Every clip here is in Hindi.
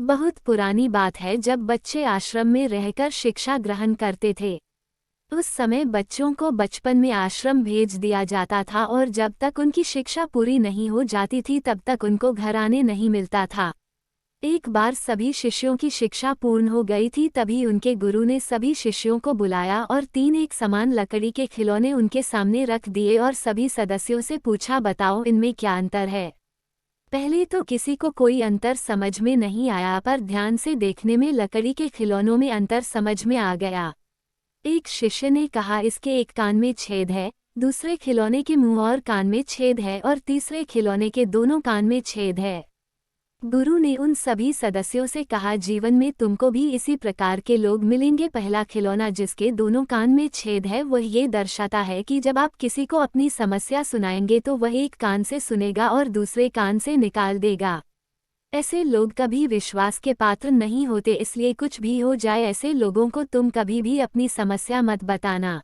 बहुत पुरानी बात है जब बच्चे आश्रम में रहकर शिक्षा ग्रहण करते थे। उस समय बच्चों को बचपन में आश्रम भेज दिया जाता था और जब तक उनकी शिक्षा पूरी नहीं हो जाती थी तब तक उनको घर आने नहीं मिलता था। एक बार सभी शिष्यों की शिक्षा पूर्ण हो गई थी, तभी उनके गुरु ने सभी शिष्यों को बुलाया और 3 एक समान लकड़ी के खिलौने उनके सामने रख दिए और सभी सदस्यों से पूछा, बताओ इनमें क्या अंतर है। पहले तो किसी को कोई अंतर समझ में नहीं आया, पर ध्यान से देखने में लकड़ी के खिलौनों में अंतर समझ में आ गया। एक शिष्य ने कहा, इसके एक कान में छेद है, दूसरे खिलौने के मुंह और कान में छेद है और तीसरे खिलौने के दोनों कान में छेद है। गुरु ने उन सभी सदस्यों से कहा, जीवन में तुमको भी इसी प्रकार के लोग मिलेंगे। पहला खिलौना जिसके दोनों कान में छेद है वह ये दर्शाता है कि जब आप किसी को अपनी समस्या सुनाएंगे तो वह एक कान से सुनेगा और दूसरे कान से निकाल देगा। ऐसे लोग कभी विश्वास के पात्र नहीं होते, इसलिए कुछ भी हो जाए ऐसे लोगों को तुम कभी भी अपनी समस्या मत बताना।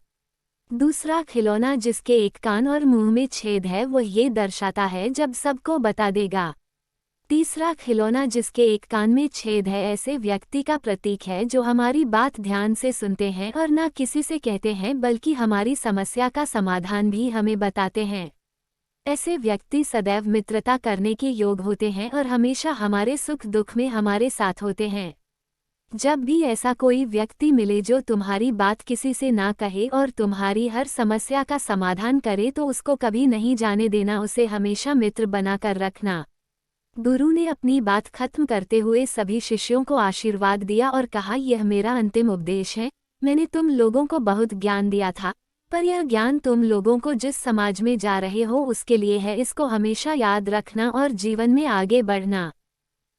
दूसरा खिलौना जिसके एक कान और मुंह में छेद है वह ये दर्शाता है जब सबको बता देगा। तीसरा खिलौना जिसके एक कान में छेद है ऐसे व्यक्ति का प्रतीक है जो हमारी बात ध्यान से सुनते हैं और न किसी से कहते हैं बल्कि हमारी समस्या का समाधान भी हमें बताते हैं। ऐसे व्यक्ति सदैव मित्रता करने के योग्य होते हैं और हमेशा हमारे सुख दुख में हमारे साथ होते हैं। जब भी ऐसा कोई व्यक्ति मिले जो तुम्हारी बात किसी से ना कहे और तुम्हारी हर समस्या का समाधान करे तो उसको कभी नहीं जाने देना, उसे हमेशा मित्र बनाकर रखना। गुरु ने अपनी बात खत्म करते हुए सभी शिष्यों को आशीर्वाद दिया और कहा, यह मेरा अंतिम उपदेश है। मैंने तुम लोगों को बहुत ज्ञान दिया था, पर यह ज्ञान तुम लोगों को जिस समाज में जा रहे हो उसके लिए है। इसको हमेशा याद रखना और जीवन में आगे बढ़ना।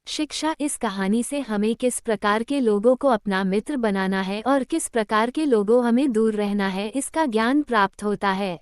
शिक्षा इस कहानी से हमें किस प्रकार के लोगों को अपना मित्र बनाना है और किस प्रकार के लोगों हमें दूर रहना है, इसका ज्ञान प्राप्त होता है।